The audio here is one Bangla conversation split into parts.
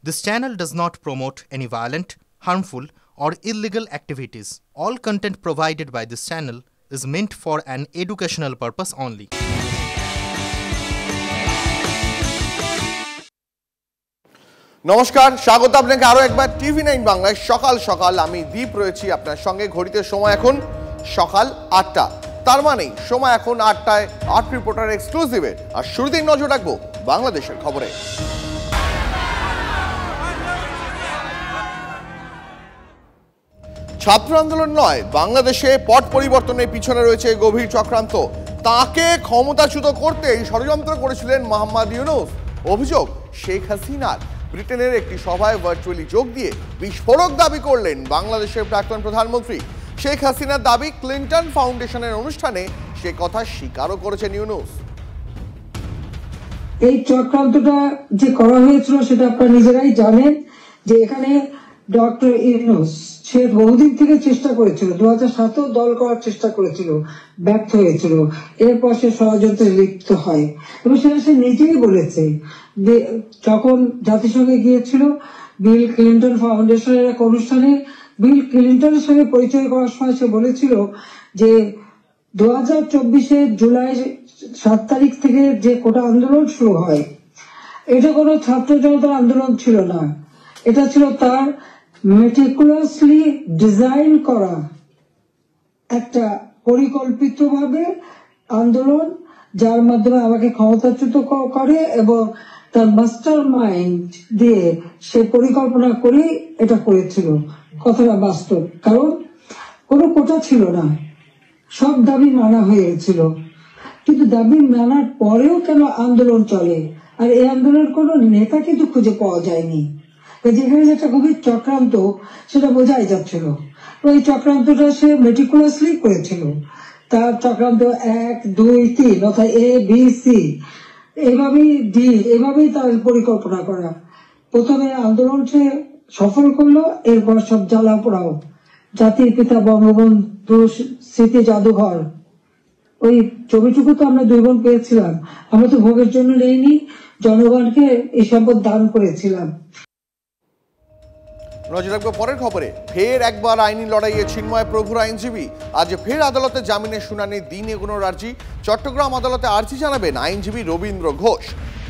This channel does not promote any violent, harmful, or illegal activities. All content provided by this channel is meant for an educational purpose only. নমস্কার, স্বাগত আপনাকে আরো একবার টিভি9 বাংলায় সকাল সকাল আমি দীপ রয়েছি আপনার সঙ্গে। ঘড়িতে সময় এখন সকাল ৮টা, তার মানে সময় এখন ৮টায় ৮ রিপোর্টার এক্সক্লুসিভে। আর শুরুতেই নজর রাখবো বাংলাদেশের খবরে। ছাত্র আন্দোলন নয়, বাংলাদেশে পট পরিবর্তনের পিছনে রয়েছে গভীর চক্রান্ত। তাকে ক্ষমতাচ্যুত করতেই ষড়যন্ত্র করেছিলেন মোহাম্মদ ইউনূস। অভিযোগ শেখ হাসিনার। ব্রিটেনের একটি সভায় ভার্চুয়ালি যোগ দিয়ে বিস্ফোরক দাবি করলেন বাংলাদেশের প্রাক্তন প্রধানমন্ত্রী। শেখ হাসিনার দাবি, ক্লিন্টন ফাউন্ডেশনের অনুষ্ঠানে সে কথা স্বীকারও করেছেন ইউনূস। এই চক্রান্তটা যে করা হয়েছিল সেটা আপনারা নিজেরাই জানেন, যে এখানে ডক্টর ইউনূস সে বহুদিন থেকে চেষ্টা করেছিল, 2007-এও দল করার চেষ্টা করেছিল, ব্যর্থ হয়েছিল। এরপর সে ষড়যন্ত্রে লিপ্ত হয় এবং সেটা সে নিজেই বলেছে। যখন জাতিসংঘে গিয়েছিল বিল ক্লিন্টন ফাউন্ডেশনের এক অনুষ্ঠানে, বিল ক্লিন্টনের সঙ্গে পরিচয় করার সময় সে বলেছিল যে 2024 জুলাই 7 তারিখ থেকে যে কোটা আন্দোলন শুরু হয়, এটা কোনো ছাত্র জনতার আন্দোলন ছিল না, এটা ছিল তার মেটিকুলাসলি ডিজাইন করা একটা পরিকল্পিতভাবে আন্দোলন, যার মাধ্যমে আমাকে ক্ষমতাচ্যুত করে এবং তার মাস্টার মাইন্ড দিয়ে সে পরিকল্পনা করে এটা করেছিল। কথাটা বাস্তব, কারণ কোনো কোটা ছিল না, সব দাবি মানা হয়েছিল। কিন্তু দাবি মানার পরেও কেন আন্দোলন চলে, আর এই আন্দোলনের কোনো নেতা কিন্তু খুঁজে পাওয়া যায়নি। যেখানে যেটা গভীর চক্রান্ত সেটা বোঝাই যাচ্ছিল। ওই চক্রান্তটা সে মেটিকুলাসলি করেছিল। তার চক্রান্ত 1, 2, 3 অর্থাৎ ABC, এভাবেই তার পরিকল্পনা করা। প্রথমে আন্দোলন সে সফল করলো, এরপর সব জ্বালা পোড়াও। জাতির পিতা বঙ্গবন্ধু স্মৃতি জাদুঘর, ওই ছবিটুকু তো আমরা 2 বোন পেয়েছিলাম। আমরা তো ভোগের জন্য নেইনি, জনগণকে এই সম্পদ দান করেছিলাম। নজর রাখবো পরের খবরে। ফের একবার আইনি লড়াইয়ে চিন্ময় প্রভুর আইনজীবী। আজ ফের আদালতে জামিনের শুনানির দিন এগোনোর আর্জি। চট্টগ্রাম আদালতে আর্জি জানাবেন আইনজীবী রবীন্দ্র ঘোষ।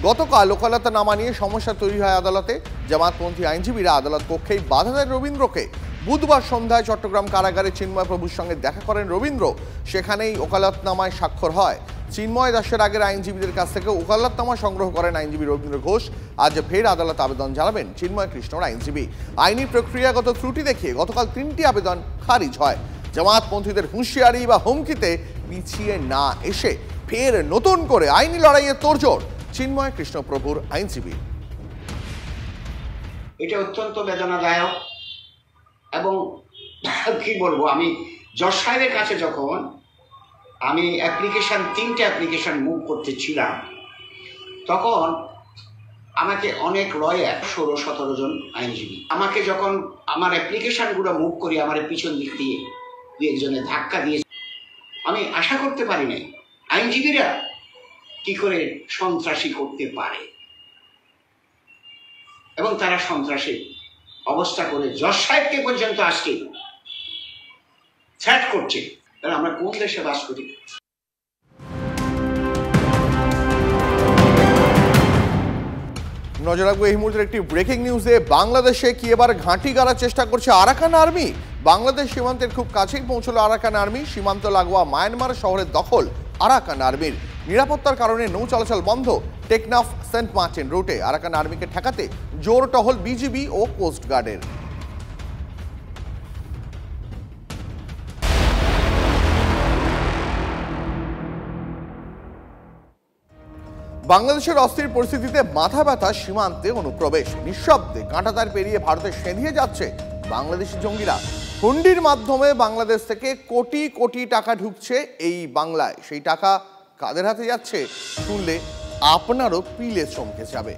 গতকাল ওকালতে নামা নিয়ে সমস্যা তৈরি হয় আদালতে। জামাতপন্থী আইনজীবীরা আদালত কক্ষেই বাধা দেন রবীন্দ্রকে। বুধবার সন্ধ্যায় চট্টগ্রাম কারাগারে চিন্ময় প্রভুর সঙ্গে দেখা করেন রবীন্দ্র। সেখানেই ওকালতনামায় স্বাক্ষর হয়। চিন্ময় দাসের আগের আইনজীবীদের কাছ থেকে ওকালতনামা সংগ্রহ করেন আইনজীবী রবীন্দ্র ঘোষ। আজ ফের আদালতে আবেদন জানাবেন চিন্ময় কৃষ্ণর আইনজীবী। আইনি প্রক্রিয়াগত ত্রুটি দেখিয়ে গতকাল 3টি আবেদন খারিজ হয়। জামাতপন্থীদের হুঁশিয়ারি বা হুমকিতে পিছিয়ে না এসে ফের নতুন করে আইনি লড়াইয়ে তোড়জোড় চিন্ময় কৃষ্ণ প্রভুর আইনজীবী। এটা অত্যন্ত বেদনাদায়ক এবং কি বলবো, আমি জজ সাহেবের কাছে যখন আমি 3টে অ্যাপ্লিকেশন মুভ করতেছিলাম, তখন আমাকে অনেক লয়ার 16-17 জন আইনজীবী আমাকে যখন আমার অ্যাপ্লিকেশনগুলো মুভ করি, আমার পিছন দিক দিয়ে 2-1জনের ধাক্কা দিয়ে, আমি আশা করতে পারি নাই আইনজীবীরা কি করে সন্ত্রাসী করতে পারে এবং তারা সন্ত্রাসী অবস্থা করে জজ সাহেবকে পর্যন্ত আজকে থ্রেট করছে। তাহলে আমরা কোন দেশে বাস করি? নজর রাখবো এই মুহূর্তের একটি ব্রেকিং নিউজে। বাংলাদেশে কি এবার ঘাঁটি গাড়ার চেষ্টা করছে আরাকান আর্মি? বাংলাদেশ সীমান্তের খুব কাছেই পৌঁছলো আরাকান আর্মি। সীমান্ত লাগোয়া মায়ানমার শহরের দখল আরাকান আর্মির। নিরাপত্তার কারণে নৌ চলাচল বন্ধ টেকনাফ সেন্ট মার্টিন রুটে। আরাকান আর্মিকে ঠেকাতে জোর টহল বিজিবি ও কোস্ট গার্ডের। বাংলাদেশের অস্থির পরিস্থিতিতে মাথা ব্যথা সীমান্তে অনুপ্রবেশ। নিঃশব্দে কাঁটাতার পেরিয়ে ভারতে সেঁধিয়ে যাচ্ছে বাংলাদেশি জঙ্গিরা। হুন্ডির মাধ্যমে বাংলাদেশ থেকে কোটি কোটি টাকা ঢুকছে এই বাংলায়। সেই টাকা কাদের হাতে যাচ্ছে শুনলে আপনারও পিলে চমকে যাবে।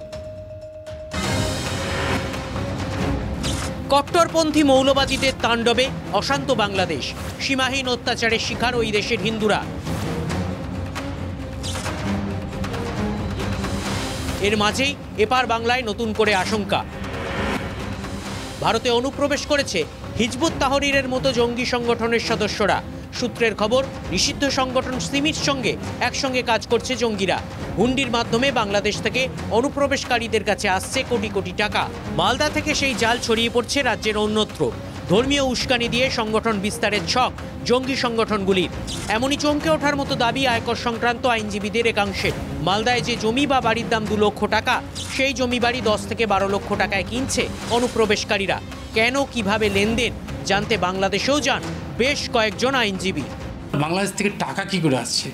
কট্টরপন্থী মৌলবাদীদের তাণ্ডবে অশান্ত বাংলাদেশ। সীমাহীন অত্যাচারের শিকার ওই দেশের হিন্দুরা। এর মাঝেই এপার বাংলায় নতুন করে আশঙ্কা। ভারতে অনুপ্রবেশ করেছে হিজবুত তাহরিরের মতো জঙ্গি সংগঠনের সদস্যরা। সূত্রের খবর, নিষিদ্ধ সংগঠন সিমির সঙ্গে একসঙ্গে কাজ করছে জঙ্গিরা। হুন্ডির মাধ্যমে বাংলাদেশ থেকে অনুপ্রবেশকারীদের কাছে আসছে কোটি কোটি টাকা। মালদা থেকে সেই জাল ছড়িয়ে পড়ছে রাজ্যের অন্যত্র। ধর্মীয় উস্কানি দিয়ে সংগঠন বিস্তারের ছক জঙ্গি সংগঠনগুলির। এমনই চমকে ওঠার মতো দাবি আয়কর সংক্রান্ত আইনজীবীদের একাংশের। মালদায় যে জমি বা বাড়ির দাম 2 লক্ষ টাকা, সেই জমি বাড়ি 10 থেকে 12 লক্ষ টাকায় কিনছে অনুপ্রবেশকারীরা। কেন, কিভাবে লেনদেন জানতে বাংলাদেশেও যান বেশ কয়েকজন আইনজীবী। বাংলাদেশ থেকে টাকা কি করে আসছে?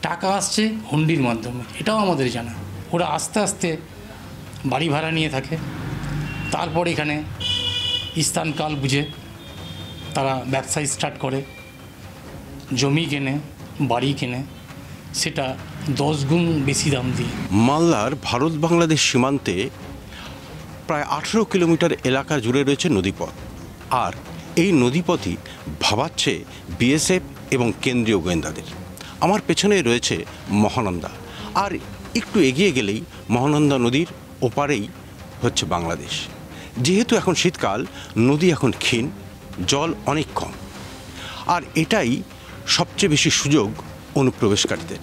টাকা আসছে হুন্ডির মাধ্যমে, এটাও আমাদের জানা। ওরা আস্তে আস্তে বাড়ি ভাড়া নিয়ে থাকে, তারপর এখানে স্থানকাল বুঝে তারা ব্যবসা স্টার্ট করে, জমি কেনে, বাড়ি কেনে, সেটা 10 গুণ বেশি দাম দিয়ে। মালদার ভারত বাংলাদেশ সীমান্তে প্রায় 18 কিলোমিটার এলাকা জুড়ে রয়েছে নদীপথ। আর এই নদীপথই ভাবাচ্ছে বিএসএফ এবং কেন্দ্রীয় গোয়েন্দাদের। আমার পেছনে রয়েছে মহানন্দা, আর একটু এগিয়ে গেলেই মহানন্দা নদীর ওপারেই হচ্ছে বাংলাদেশ। যেহেতু এখন শীতকাল, নদী এখন ক্ষীণ, জল অনেক কম, আর এটাই সবচেয়ে বেশি সুযোগ অনুপ্রবেশকারীদের।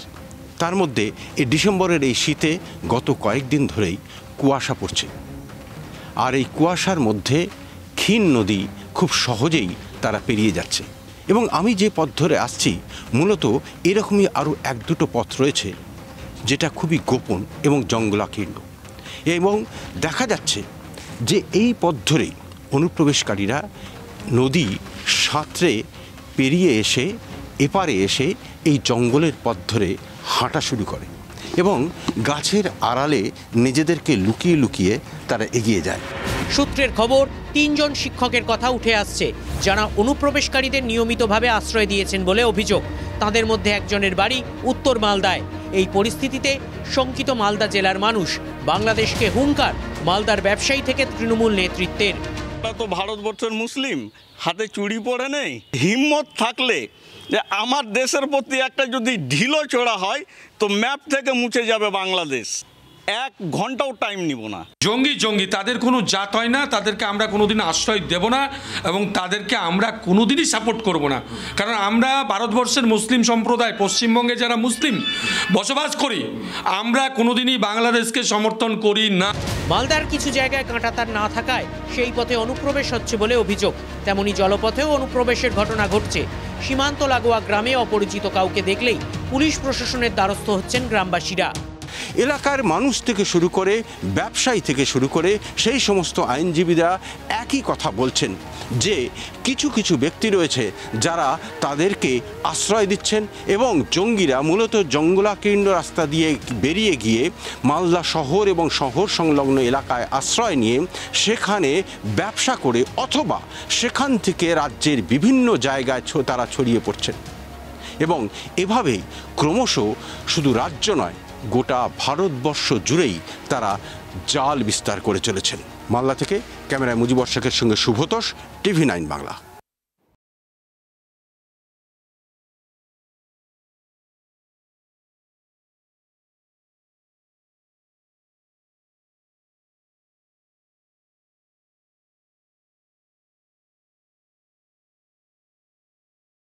তার মধ্যে এই ডিসেম্বরের এই শীতে গত কয়েকদিন ধরেই কুয়াশা পড়ছে, আর এই কুয়াশার মধ্যে ক্ষীণ নদী খুব সহজেই তারা পেরিয়ে যাচ্ছে। এবং আমি যে পথ ধরে আসছি, মূলত এরকমই আরও 1-2টো পথ রয়েছে যেটা খুবই গোপন এবং জঙ্গলাকীর্ণ। এবং দেখা যাচ্ছে যে এই পথ ধরেই অনুপ্রবেশকারীরা নদী সাঁতরে পেরিয়ে এসে এপারে এসে এই জঙ্গলের পথ ধরে হাঁটা শুরু করে এবং গাছের আড়ালে নিজেদেরকে লুকিয়ে লুকিয়ে তারা এগিয়ে যায়। সূত্রের খবর, 3 জন শিক্ষকের কথা উঠে আসছে যারা অনুপ্রবেশকারীদের নিয়মিতভাবে আশ্রয় দিয়েছেন বলে অভিযোগ। তাদের মধ্যে একজনের বাড়ি উত্তর মালদায়। এই পরিস্থিতিতে শঙ্কিত মালদা জেলার মানুষ। বাংলাদেশকে হুঙ্কার মালদার ব্যবসায়ী থেকে তৃণমূল নেতৃত্বের। তো ভারতবর্ষের মুসলিম, হাতে চুড়ি পরে নেই। হিম্মত থাকলে যে আমার দেশের প্রতি একটা যদি ঢিলো চড়া হয়, তো ম্যাপ থেকে মুছে যাবে বাংলাদেশ। 1 ঘন্টাও টাইম নিব না। জঙ্গি তাদের কোনো জাত হয় না, তাদেরকে আমরা কোনোদিন আশ্রয় দেব না এবং তাদেরকে আমরা কোনোদিনই সাপোর্ট করব না। কারণ আমরা ভারতবর্ষের মুসলিম সম্প্রদায়, পশ্চিমবঙ্গে যারা মুসলিম বসবাস করি, আমরা কোনোদিনই বাংলাদেশকে সমর্থন করি না। মালদার কিছু জায়গায় কাঁটাতার না থাকায় সেই পথে অনুপ্রবেশ হচ্ছে বলে অভিযোগ। তেমনি জলপথেও অনুপ্রবেশের ঘটনা ঘটছে। সীমান্ত লাগোয়া গ্রামে অপরিচিত কাউকে দেখলেই পুলিশ প্রশাসনের দ্বারস্থ হচ্ছেন গ্রামবাসীরা। এলাকার মানুষ থেকে শুরু করে ব্যবসায়ী থেকে শুরু করে সেই সমস্ত আইনজীবীরা একই কথা বলছেন যে কিছু কিছু ব্যক্তি রয়েছে যারা তাদেরকে আশ্রয় দিচ্ছেন এবং জঙ্গিরা মূলত জঙ্গলাকীর্ণ রাস্তা দিয়ে বেরিয়ে গিয়ে মালদা শহর এবং শহর সংলগ্ন এলাকায় আশ্রয় নিয়ে সেখানে ব্যবসা করে অথবা সেখান থেকে রাজ্যের বিভিন্ন জায়গায় তারা ছড়িয়ে পড়ছেন। এবং এভাবেই ক্রমশ শুধু রাজ্য নয়, গোটা ভারতবর্ষ জুড়েই তারা জাল বিস্তার করে চলেছেন। মালদা থেকে ক্যামেরায় মুজিবর শেখের সঙ্গে শুভতোষ, TV9 বাংলা।